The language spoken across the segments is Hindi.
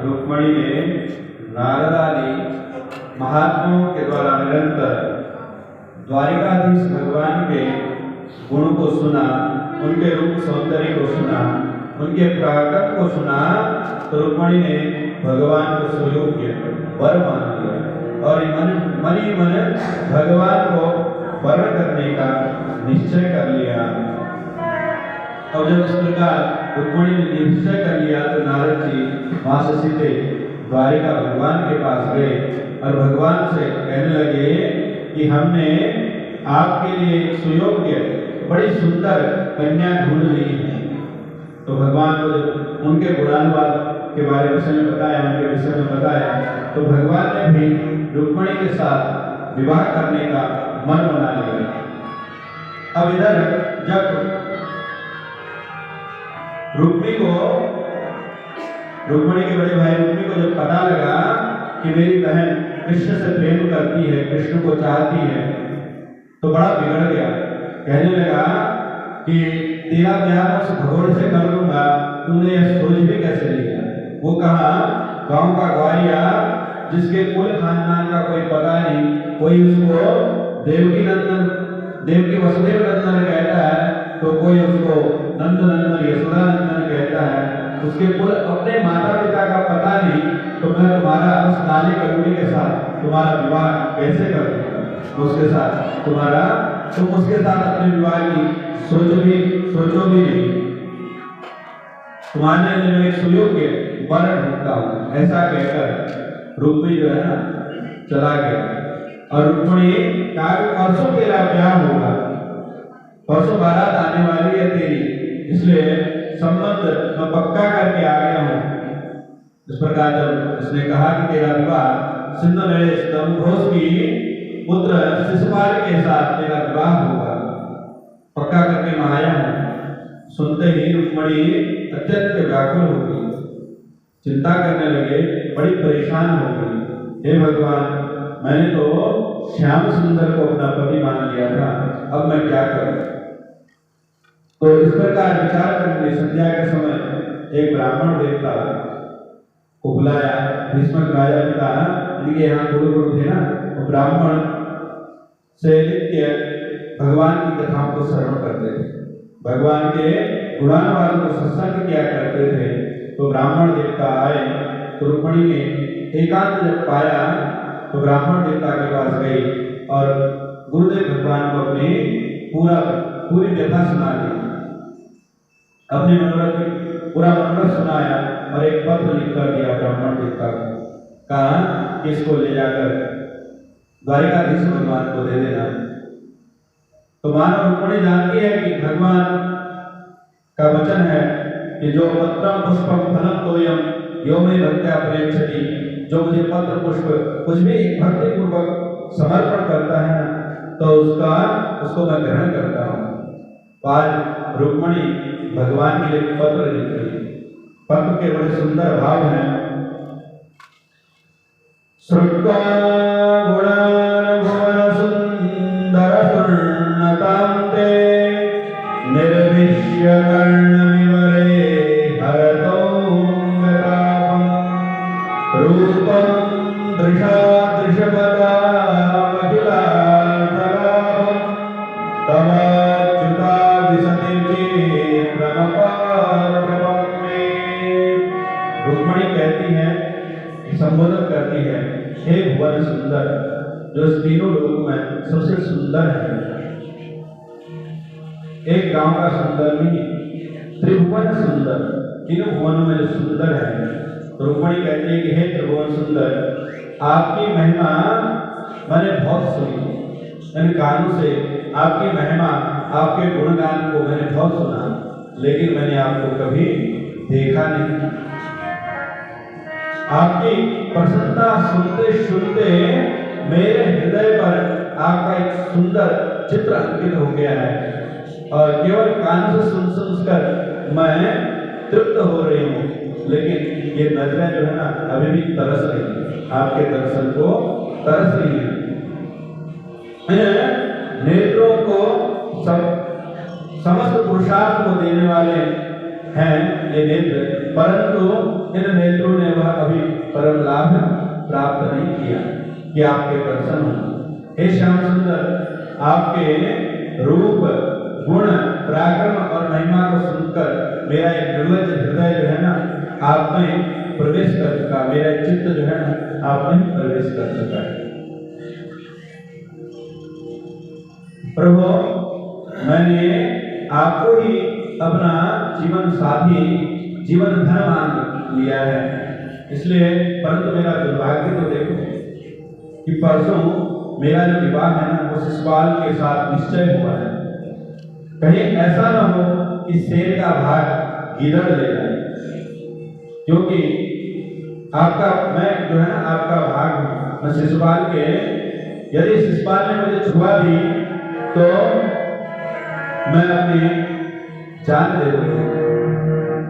रुक्मणी ने नारद आदि महात्माओं के द्वारा निरंतर द्वारिकाधीश भगवान के गुणों को सुना, उनके रूप सौंदर्य को सुना, उनके प्राकट को सुना, तो रुक्मणी ने भगवान को सुयोग्य वर मान लिया और मन ही मन भगवान को वर्ण करने का निश्चय कर लिया। और जब इस प्रकार रुक्मणी ने निश्चय कर लिया तो नारद जी वहां से सीधे द्वारिका भगवान के पास गए और भगवान से कहने लगे कि हमने आपके लिए सुयोग्य बड़ी सुंदर कन्या ढूंढ ली है। तो भगवान को जब उनके गुणानुवाद के बारे में बताया, उनके विषय में बताया, तो भगवान ने भी रुक्मणी के साथ विवाह करने का मन बना लिया। अब इधर जब रुक्मणी के बड़े भाई रुक्मी को जब पता लगा कि मेरी बहन कृष्ण से प्रेम करती है, कृष्ण को चाहती है, तो बड़ा बिगड़ गया। कहने लगा कि तेरा ब्याह उस भगोड़ से कर दूंगा, तूने यह सोच भी कैसे लिया? वो कहा गांव का ग्वारिया जिसके कुल खानदान का कोई पता नहीं, कोई उसको देवकी वसुदेव नंदन कहता है, तो कोई उसको नंद नंदन यशोदा नंदन कहता है, उसके कुल अपने माता पिता का पता नहीं, तो मैं तुम्हारा उस काले कटोरी के साथ तुम्हारा विवाह कैसे कर दूंगा? उसके साथ तुम उसके साथ अपने विवाह की सोचो भी नहीं। तुम्हारे लिए मैं एक सुयोग्य वर ढूंढता हूँ। ऐसा कहकर रुक्मी जो है ना चला गया। और रुक्मणी कहा परसों तेरा ब्याह होगा, परसों बारात आने वाली है तेरी, इसलिए संबंध मैं पक्का करके आ गया हूँ। इस प्रकार जब उसने कहा कि तेरा विवाह सिंधु नरेश दमघोष की पुत्र शिशुपाल के साथ तेरा विवाह होगा, पक्का करके मैं आया हूँ। सुनते ही रुक्मणी अत्यंत व्याकुल हो गई, चिंता करने लगे, बड़ी परेशान हो गई। हे भगवान, मैंने तो श्याम सुंदर को अपना पति मान लिया था, अब मैं क्या करूं? तो इस प्रकार विचार करके संध्या के समय एक ब्राह्मण देवता को बुलाया। भीष्मक राजा पिता इनके यहाँ गुरु थे ना, वो ब्राह्मण से नित्य भगवान की कथाओं को श्रवण करते थे, भगवान के गुणानुवाद को सत्संग किया करते थे। तो ब्राह्मण देवता आए तो रुक्मणी ने एकांत जब पाया तो ब्राह्मण देवता के पास गई और गुरुदेव भगवान को अपनी पूरी व्यथा सुना दी, अपने मनोरथ पूरा मनोरथ सुनाया और एक पत्र लिख कर दिया ब्राह्मण देवता को। कहा कि इसको ले जाकर द्वारिकाधीश भगवान को दे देना। तो मानव रुक्मणी जानती है कि भगवान का वचन है कि जो पत्रम पुष्पम फलम तोयम यो मे भक्त्या प्रेक्षति, जो मुझे पत्र पुष्प कुछ भी भक्ति पूर्वक समर्पण करता है ना, तो उसको मैं ग्रहण करता हूँ। आज रुक्मणी भगवान के लिए पत्र लिख रही। पत्र के बड़े सुंदर भाव हैं। श्रुत्वा गुणान् भुवन सुंदर सुर्णकान्ते निर्विश्य कर्णविवरे हरतो गतापम् रूपं दृशा दृशपदा महिलाधराभं तवाच्युता दिशति चेत् प्रणपार्भवं मे। रुक्मणी कहती है, संबोधन करती है, हे भुवन सुंदर, जो तीनों लोक में सबसे सुंदर है। एक गांव का सुंदर नहीं, त्रिभुवन सुंदर, तीनों भुवनों में जो सुंदर है। तो रुक्मणी कहती है कि हे त्रिभुवन सुंदर, आपकी महिमा मैंने बहुत सुनी, इन कानों से आपकी महिमा, आपके गुणगान को मैंने बहुत सुना, लेकिन मैंने आपको कभी देखा नहीं। आपकी प्रसन्नता सुनते सुनते मेरे हृदय पर आपका एक सुंदर चित्र अंकित हो गया है और केवल कान से सुनकर मैं तृप्त हो रही हूँ, लेकिन ये नजरें जो है ना अभी भी तरस रही है, आपके दर्शन को तरस रही है। नेत्रों को समस्त पुरुषार्थ को देने वाले हैं ये नेत्र, परंतु इन नेत्रों ने वह अभी लाभ प्राप्त नहीं किया कि आपके दर्शन हो। हे श्याम सुंदर, आपके रूप, गुण, पराक्रम और महिमा को सुनकर मेरा एक निर्लज्ज हृदय जो है ना आप में प्रवेश कर चुका, मेरा चित्त जो है ना आप में प्रवेश कर चुका है। प्रभु, मैंने आपको ही अपना जीवन साथी, जीवन धन मान लिया है, इसलिए परंतु मेरा दुर्भाग्य तो देखो कि परसों मेरा जो विवाह है ना वो शिशुपाल के साथ निश्चय हुआ है। कहीं ऐसा न हो कि शेर का भाग गिदड़ ले जाए, क्योंकि आपका मैं जो है ना आपका भाग हूं, मैं शिशुपाल के, यदि शिशुपाल ने मुझे छुआ भी तो मैं अपनी जान दे दूंगा,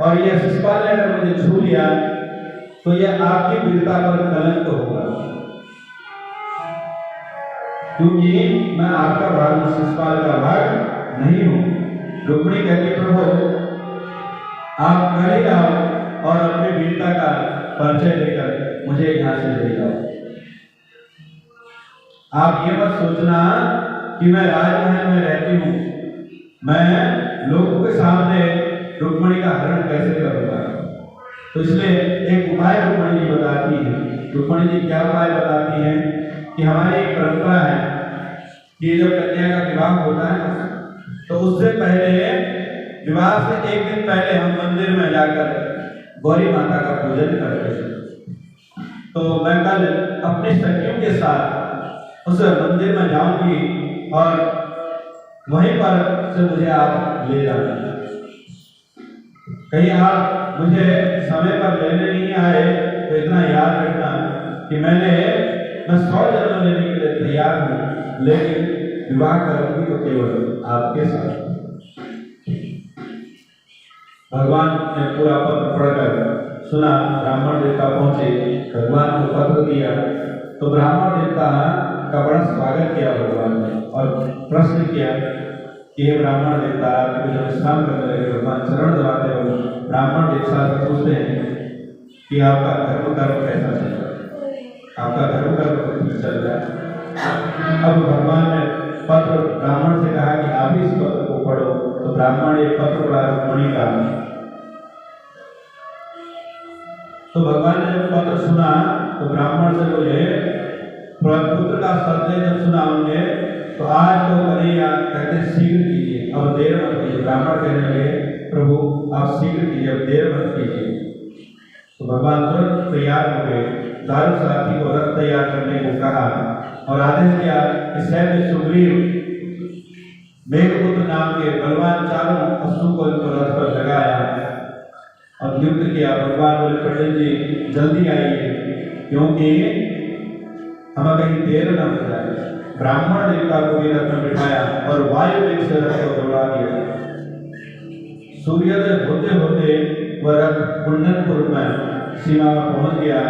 और यह शिशुपाल ने अगर मुझे छू लिया तो यह आपकी वीरता पर कलंक होगा, क्योंकि मैं आपका भाग हूं, शिशुपाल का भाग नहीं हूं। रुक्मिणी कहती, प्रभु आप कर ही आओ और अपनी वीरता का परिचय देकर मुझे यहाँ से ले जाओ। आप ये मत सोचना कि मैं राजमहल में रहती हूँ, मैं लोगों के सामने रुक्मिणी का हरण कैसे करूँगा। तो इसलिए एक उपाय रुक्मिणी जी बताती है। रुक्मिणी जी क्या उपाय बताती हैं कि हमारी एक परंपरा है कि जब कन्या का विवाह होता है तो उससे पहले, विवाह से एक दिन पहले हम मंदिर में जाकर गौरी माता का पूजन करते हैं। तो मैं कल अपने सखियों के साथ उस मंदिर में जाऊंगी और वहीं पर से मुझे आप ले जाना। कहीं आप मुझे समय पर लेने नहीं आए तो इतना याद रखना कि मैं 100 जन्म लेने के लिए तैयार हूँ, लेकिन विवाह करूंगी तो केवल आपके साथ। भगवान ने पूरा पत्र पढ़कर सुना, ब्राह्मण देवता पहुंचे, भगवान को पत्र दिया तो ब्राह्मण देवता का बड़ा स्वागत किया भगवान ने और प्रश्न किया कि हे ब्राह्मण देवता, आपको जब स्नान करने लगे भगवान चरण दबाते हो, ब्राह्मण देवता से पूछते हैं कि आपका धर्म कर्म कैसा चल रहा है, आपका धर्म कर्म चल रहा है। अब भगवान ने पत्र ब्राह्मण से कहा कि आप इस पत्र को पढ़ो, तो ब्राह्मण ये पत्र पढ़ा रुक्मिणी का। तो भगवान ने जब पत्र सुना तो ब्राह्मण से बोले, पुत्र का संदेश जब सुना उन्होंने तो आज तो कन्हैया कहते शीघ्र कीजिए, अब देर मत कीजिए। ब्राह्मण कहने लगे, प्रभु आप शीघ्र कीजिए, अब देर मत कीजिए। तो भगवान तुरंत तैयार हो गए, दारू साथी को रथ तैयार करने को कहा और आदेश दिया कि सैन्य सुग्रीव, मेघपुत्र नाम के बलवान चारों अश्वों को रथ पर लगाया और युद्ध किया। भगवान बोले, पंडित जी जल्दी आइए, क्योंकि हमें कहीं देर न हो जाए। ब्राह्मण देवता को भी रथ में बिठाया और वायु वेग से रथ को दौड़ा दिया। सूर्योदय होते होते वह रथ कुंडनपुर में सीमा में पहुंच गया।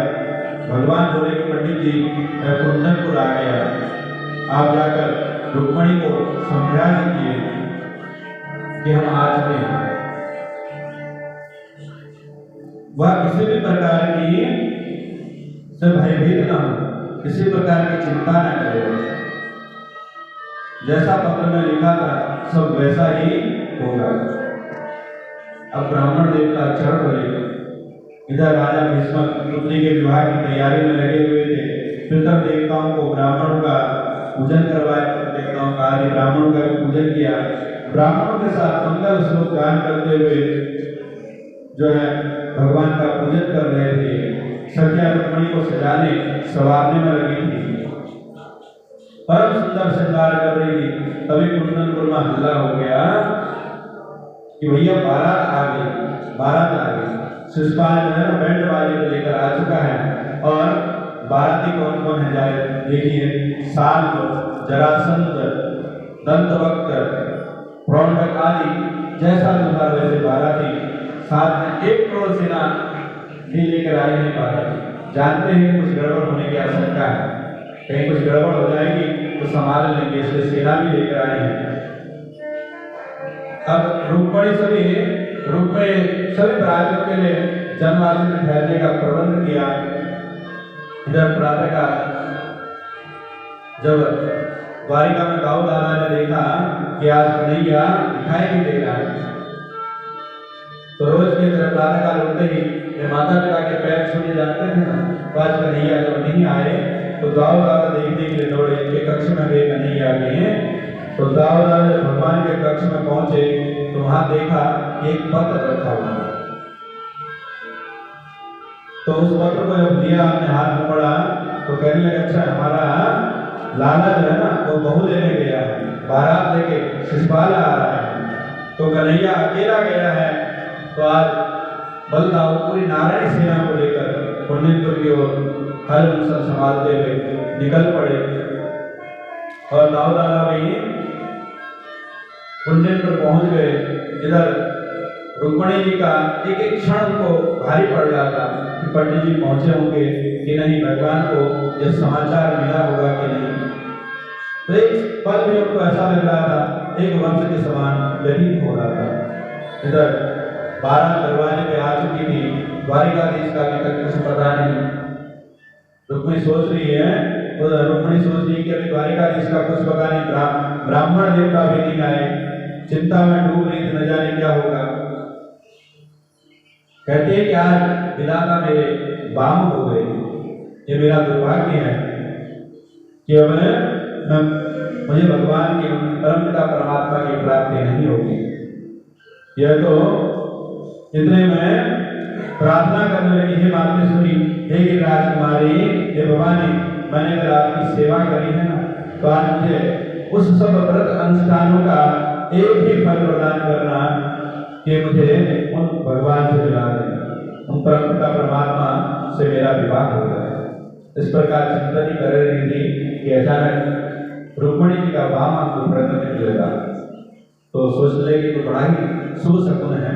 भगवान बोले कि पंडित जी मैं कुंडनपुर आ गया, आप जाकर रुक्मिणी को समझा दीजिए कि हम आ चुके हैं। वह किसी भी प्रकार की से भयभीत न हो, किसी प्रकार की चिंता न करे, जैसा पत्र में लिखा था सब वैसा ही होगा। अब ब्राह्मण देवता चढ़ पड़े। इधर राजा भीष्म पुत्री के विवाह की तैयारी में लगे हुए थे। पितर देवताओं को ब्राह्मणों का पूजन करवाया, देवताओं का आदि ब्राह्मणों का भी पूजन किया। ब्राह्मणों के साथ मंगल श्लोक गान करते हुए जो है भगवान का पूजन कर रहे थे। सखियां रुक्मिणी को सजाने संवारने में लगी थी, परम सुंदर श्रृंगार कर रही थी। तभी कुंडनपुर में हल्ला हो गया कि भैया बारात आ गई, बारात आ गई। शिशुपाल जो है ना बैंड बाजी को लेकर आ चुका है और बाराती कौन कौन है जाए देखिए। साल्व, जरासंध, दंतवक्त, प्रौंढक आदि जैसा दूल्हा वैसे बाराती, साथ में 1 करोड़ सेना भी लेकर आए हैं बाराती। जानते हैं कि कुछ गड़बड़ होने की आशंका है, कहीं कुछ गड़बड़ हो जाएगी तो संभाल लेंगे, इसलिए सेना भी लेकर आए हैं। अब रुक्मिणी सभी बरातियों के लिए जनवासी में ठहरने का प्रबंध किया। इधर प्रातः काल जब द्वारिका में दाऊ दादा ने देखा कि आज कन्हैया दिखाई नहीं दे रहा है, तो रोज के तरह प्रातः काल उठते ही ये माता पिता के पैर छूने जाते थे ना, तो आज कन्हैया जब नहीं आए तो दाऊ दादा देखने के लिए दौड़े के कक्ष में गए, कन्हैया गए हैं। तो दाऊ दादा जब भगवान के कक्ष में पहुंचे तो वहां देखा कि एक पत्र रखा हुआ है। तो उस पत्र को जब लिया, अपने हाथ में पड़ा तो कहने लगे अच्छा हमारा लाला जो है ना वो बहू लेने गया है, बारात लेके शिशुपाल आ रहा है, तो कन्हैया अकेला गया है। तो आज बलदाऊ पूरी नारायणी सेना को लेकर पुण्यपुर की ओर हल संभालते हुए निकल पड़े। और दाऊ दादा भी पुण्यपुर पहुंच गए। इधर रुक्मिणी जी का एक एक क्षण को भारी पड़ रहा था कि पंडित जी पहुंचे होंगे कि नहीं, भगवान को यह समाचार मिला होगा कि नहीं। तो एक पल में उनको ऐसा लग रहा था एक वंश के समान व्यतीत हो रहा था। इधर 12 दरवाजे पे आ चुकी थी, द्वारिकाधीश का अभी तक कुछ पता नहीं। रुक्मिणी सोच रही है, तो रुक्मिणी सोच रही कि अभी द्वारिकाधीश का कुछ पता नहीं, ब्राह्मण देवता भी नहीं आए, चिंता में डूब रही थी, न जाने क्या होगा। कहते हैं कि आज विधाता मेरे बाम हो गए, ये मेरा दुर्भाग्य है कि अब मुझे भगवान की परमपिता परमात्मा की प्राप्ति नहीं होगी। यह तो इतने में प्रार्थना करने लगी, हे मातेश्वरी, हे राजकुमारी, हे भवानी, मैंने अगर आपकी सेवा करी है ना, तो आज मुझे उस सब व्रत अनुष्ठानों का एक ही फल प्रदान करना कि मुझे उन भगवान से मिला दे, उन परमपिता परमात्मा से मेरा विवाह हो जाए। इस प्रकार चिंतन ही कर रही थी कि अचानक रुक्मिणी जी का वाम अंग प्रकट निकलेगा। तो सोच लेगी तो बड़ा ही शुभ शकुन है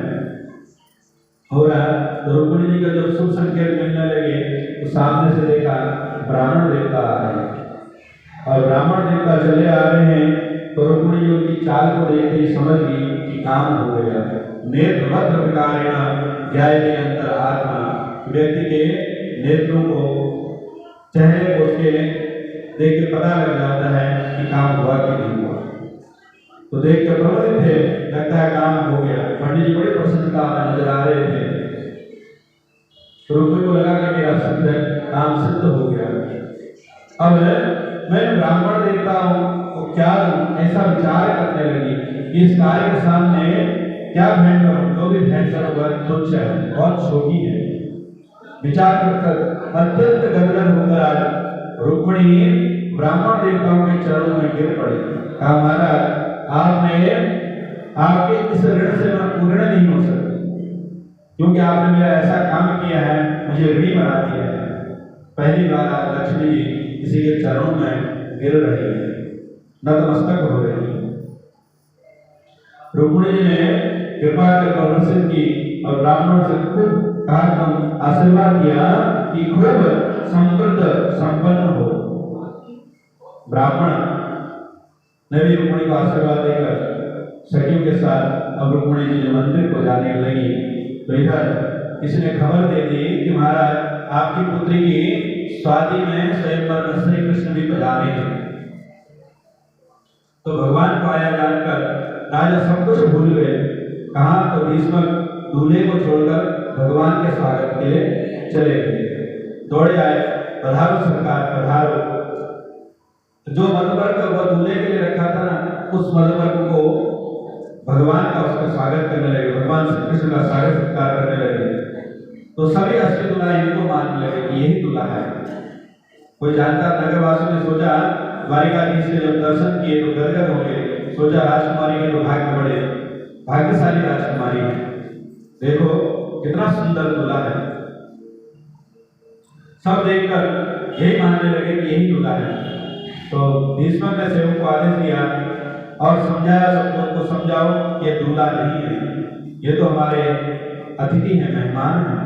हो रहा। तो रुक्मिणी जी का जब शुभ संकेत मिलने लगे तो सामने से देखा ब्राह्मण देवता आ रहे हैं, और ब्राह्मण देवता चले आ रहे हैं। तो रुक्मिणी जी उनकी चाल को देखते ही समझ गई कि काम हो गया। नेत्र भद्र विकारेण ध्यायते अंतर आत्मा, व्यक्ति के नेत्रों को, चेहरे को उसके देख के पता लग जाता है कि काम हुआ कि नहीं हुआ। तो देख के प्रबलित थे, लगता है काम हो गया। पंडित जी बड़ी प्रसन्नता में नजर आ रहे थे। तो रुक्मिणी को लगा कि मेरा सिद्ध काम सिद्ध हो गया। अब मैं ब्राह्मण देवता हूँ तो क्या ऐसा विचार करने लगी कि इस कार्य के सामने क्या भेंट करूं, जो भी भेंट करूंगा तुच्छ है, बहुत छोटी है। विचार कर अत्यंत गदगद होकर आज रुक्मिणी ब्राह्मण देवताओं के चरणों में गिर पड़ी। कहा महाराज, आपने आपके इस ऋण से मैं पूर्ण नहीं हो सकती, क्योंकि आपने मेरा ऐसा काम किया है, मुझे ऋणी बना दिया है। पहली बार आज लक्ष्मी जी किसी के चरणों में गिर रही है, नतमस्तक हो रही है। रुक्मिणी जी ने कृपा कर प्रदर्शित की और ब्राह्मण से खूब कहा, आशीर्वाद दिया कि खूब समृद्ध संपन्न हो। ब्राह्मण ने भी रुक्मिणी को आशीर्वाद देकर सखियों के साथ अब रुक्मिणी जी मंदिर को जाने लगी। तो इधर किसी ने खबर दे दी कि महाराज, आपकी पुत्री की शादी में स्वयंवर में श्री कृष्ण भी पधारे हैं। तो भगवान को आया जानकर राजा सब कुछ भूल गए। कहा तो भीष्म दूल्हे को छोड़कर भगवान के स्वागत के लिए चले गए। दौड़े आए, पधारो सरकार पधारो। जो मधुपर्क वो दूल्हे के लिए रखा था ना, उस मधुपर्क को भगवान का उसका स्वागत करने लगे, भगवान श्री कृष्ण का स्वागत सत्कार करने लगे। तो सभी असली दूल्हा इनको मानने लगे कि यही दूल्हा है। कोई जानता नगरवासियों ने सोचा, द्वारिकाधीश के जब दर्शन किए तो गदगद हो गए। सोचा राजकुमारी के तो भाग्य बड़े भाग्यशाली राजकुमारी है, देखो कितना सुंदर दूल्हा है। सब देखकर यही मानने लगे कि यही दूल्हा है। तो भीष्म ने सेवक को आदेश दिया और समझाया, सबको उनको समझाओ कि ये दूल्हा नहीं है, ये तो हमारे अतिथि हैं, मेहमान हैं।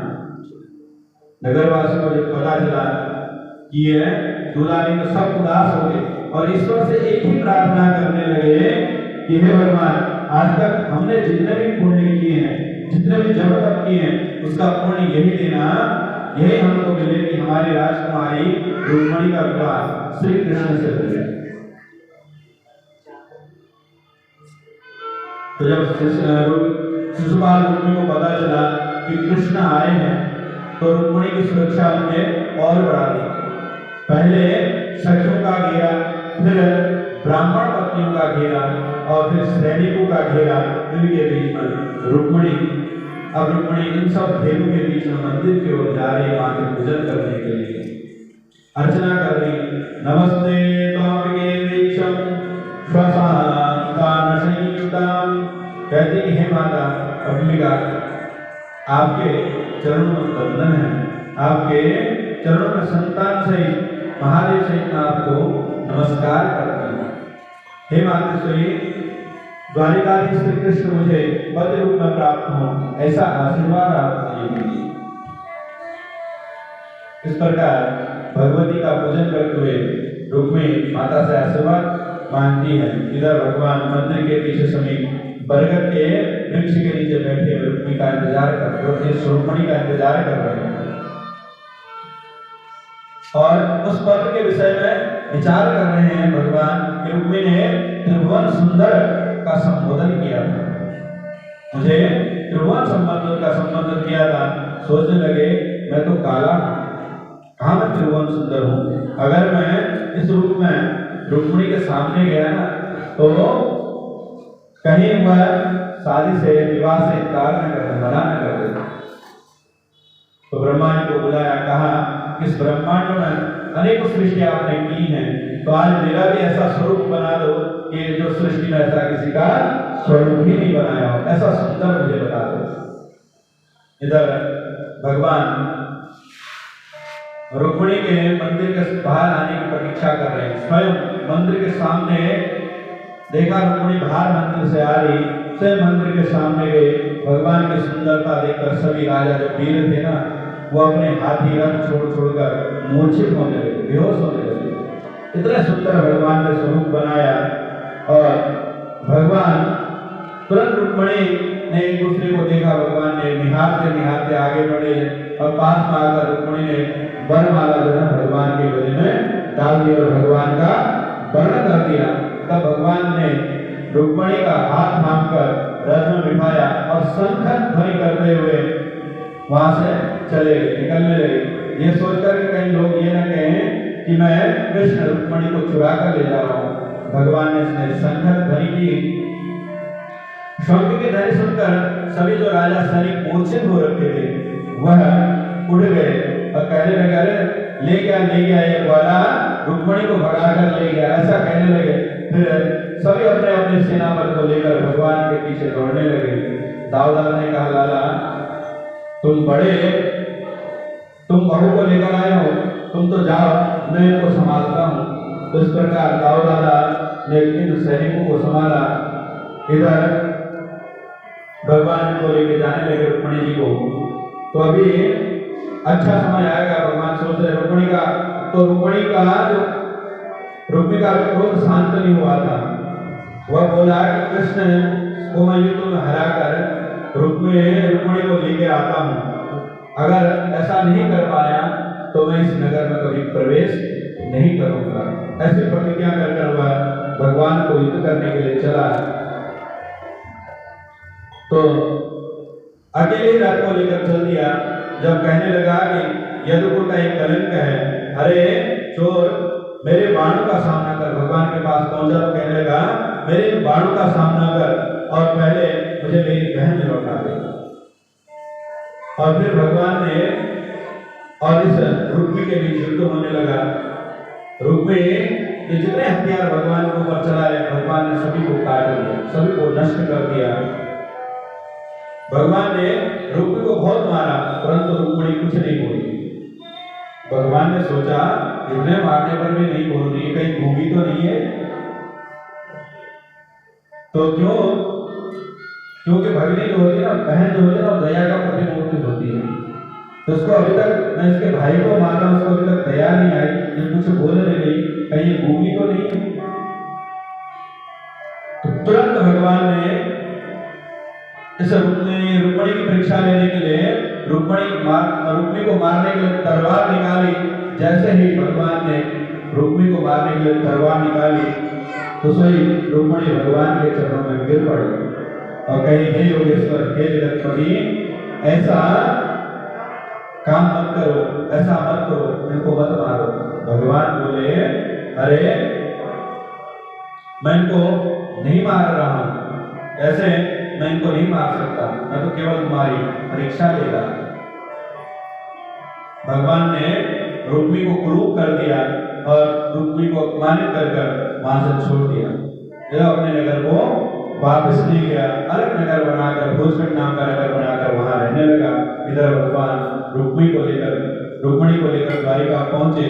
नगरवासियों को जब पता चला कि ये दूल्हा नहीं, तो सब उदास हो गए और ईश्वर से एक ही प्रार्थना करने लगे कि हे भगवान, आज तक हमने जितने भी पुण्य किए हैं, जितने भी जप तप किए हैं, उसका पुण्य यही देना यही हमको मिले कि हमारी राजकुमारी रुक्मिणी का विवाह श्री कृष्ण से हो गया। तो जब शिशुपाल रुक्मिणी को पता चला कि कृष्ण आए हैं तो रुक्मिणी की सुरक्षा उनने और बढ़ा दी। पहले सखियों का घेरा, फिर ब्राह्मण पत्नियों का घेरा और फिर सैनिकों का घेरा, इनके बीच में रुक्मिणी इन सब घेरों के बीच में मंदिर की ओर जा रही, मां के पूजन करने के लिए अर्चना कर रही। नमस्ते त्वांबिके वीक्षम श्वसान्तान संयुताम, कहती कि हे माता अंबिका, आपके चरणों में वंदन है, आपके चरणों में संतान सहित महादेव सहित आपको नमस्कार करती हूँ। हे मातेश्वरी, द्वारिकाधीश श्री कृष्ण मुझे पति रूप में प्राप्त हो, ऐसा आशीर्वाद आप दीजिए। इस प्रकार भगवती का पूजन करते हुए रुक्मिणी माता से आशीर्वाद मांगती है। इधर भगवान मंदिर के पीछे समीप बरगद के वृक्ष के नीचे बैठे हुए रुक्मिणी का इंतजार कर रहे हैं और उस पत्र के विषय में विचार कर रहे हैं भगवान कि रुक्मिणी ने त्रिभुवन सुंदर का संबोधन किया था, मुझे त्रिभुवन संबंधन का संबोधन किया था। सोचने लगे मैं तो काला हूं, कहां मैं त्रिभुवन सुंदर हूं। अगर मैं इस रूप में रुक्मिणी के सामने गया ना तो कहीं वह शादी से विवाह से इनकार न कर मना न कर दे। तो ब्रह्मा जी को बुलाया, कहा इस ब्रह्मांड में अनेक सृष्टियां आपने की हैं, तो आज मेरा भी ऐसा स्वरूप बना दो कि जो सृष्टि में ऐसा किसी का स्वरूप ही नहीं बनाया हो, ऐसा सुंदर मुझे बता दो। इधर भगवान रुक्मिणी के मंदिर के बाहर आने की प्रतीक्षा कर रहे हैं। स्वयं मंदिर के सामने देखा रुक्मिणी बाहर मंदिर से आ रही, स्वयं मंदिर के सामने गए। भगवान की सुंदरता देखकर सभी राजा जो वीर थे ना, वो अपने हाथी रथ छोड़कर मूर्छित होने लगे, बेहोश होने लगे। इतने सुंदर भगवान ने स्वरूप बनाया और भगवान तुरंत रुक्मिणी ने एक दूसरे को देखा। भगवान ने निहारते आगे बढ़े और पास में आकर रुक्मिणी ने वरमाला जो है भगवान के गले में डाल दी और भगवान का वर्ण कर दिया। तब भगवान ने रुक्मिणी का हाथ थामकर रथ में बिठाया और शंख ध्वनि करते हुए वहां से निकलने लगे। ये सोचकर कि कहीं लोग ये न कहें कि मैं कृष्ण रुक्मिणी को चुरा कर ले जा रहा हूं। भगवान ने शंख ध्वनि की। शंख की ध्वनि सुनकर सभी जो राजा सैनिक मूर्छित हो रखे थे वह उठ गए और कहने लगे, अरे ले गया ये ग्वाला रुक्मिणी को भगाकर ले गया, ऐसा कहने लगे। फिर सभी अपने अपने सेना बल को लेकर भगवान के पीछे दौड़ने लगे। दाऊद ने कहा, लाला तुम बहू को लेकर आए हो, तुम तो जाओ, मैं इनको संभालता हूँ। तो इस प्रकार दाऊद ने इन सैनिकों को संभाला। इधर भगवान को लेकर जाने लगे रुक्मिणी जी को। तो अभी अच्छा समय आएगा, भगवान सोच रहे रुक्मिणी का क्रोध शांत नहीं हुआ था। वह बोला कि कृष्ण को मैं युद्ध में हराकर रुक्मिणी को लेकर आता हूँ। अगर ऐसा नहीं कर पाया तो मैं इस नगर में कभी प्रवेश नहीं करूंगा। ऐसी प्रतिज्ञा कर वह भगवान को युद्ध करने के लिए चला। तो अकेले रथ को लेकर चल दिया। जब कहने लगा कि यदुकुल का एक कलंक है, अरे चोर मेरे बाणों का सामना कर। भगवान के पास पहुंचा तो कहने लगा, मेरे बाणों का सामना कर और पहले मुझे मेरी बहन लौटा दे। और फिर भगवान ने और इस रुक्मिणी के बीच युद्ध होने लगा। रुक्मिणी ने जितने हथियार भगवान के ऊपर चलाए, भगवान ने सभी को काट दिया, सभी को नष्ट कर दिया। भगवान ने रुक्मिणी को बहुत मारा, परंतु रुक्मिणी कुछ नहीं बोली। भगवान ने सोचा इतने मारने पर भी नहीं बोल रही, कहीं गूंगी तो नहीं है। तो क्योंकि भगिनी जो होती है ना, बहन जो होती है ना, दया का प्रतिमूर्ति होती है। तो उसको अभी तक मैं इसके भाई को मारा, उसको अभी तक दया नहीं आई, ये कुछ बोलने गई, कहीं ये गूंगी तो नहीं है। तो तुरंत भगवान ने इस रुक्मिणी की परीक्षा लेने के लिए रुक्मिणी को मारने के लिए तलवार निकाली। जैसे ही भगवान ने रुक्मिणी को मारने के लिए तलवार निकाली तो सोई रुक्मिणी भगवान के चरणों में गिर पड़ी और कही, हे योगेश्वर, हे जगतपति, ऐसा काम मत करो, ऐसा मत करो, इनको मत मारो। भगवान बोले, अरे मैं इनको नहीं मार रहा हूं, ऐसे मैं इनको नहीं मार सकता, मैं तो केवल तुम्हारी परीक्षा लेगा। भगवान ने रुक्मिणी को क्रूर कर दिया और रुक्मिणी को अपमानित कर वहां से छोड़ दिया। यह अपने नगर को वापस नहीं गया, अलग नगर बनाकर, भोजगढ़ नाम का नगर बनाकर वहां रहने लगा। इधर भगवान रुक्मिणी को लेकर द्वारिका पहुंचे।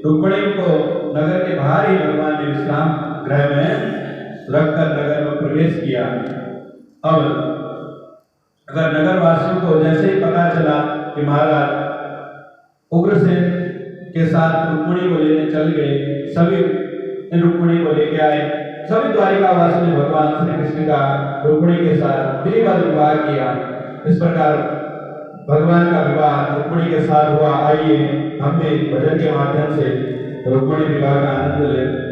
रुक्मिणी को नगर के बाहर ही भगवान ने विश्राम गृह में रखकर नगर में प्रवेश किया। अब अगर नगर वासियों को जैसे ही पता चला कि महाराज उग्रसेन के साथ रुक्मिणी को लेने चल गए, सभी रुक्मिणी को लेके आए। सभी द्वारिकावासियों ने भगवान श्री कृष्ण का रुक्मिणी के साथ विधिवत विवाह किया। इस प्रकार भगवान का विवाह रुक्मिणी के साथ हुआ। आइए हम भी भजन के माध्यम से रुक्मिणी विवाह का आनंद लें।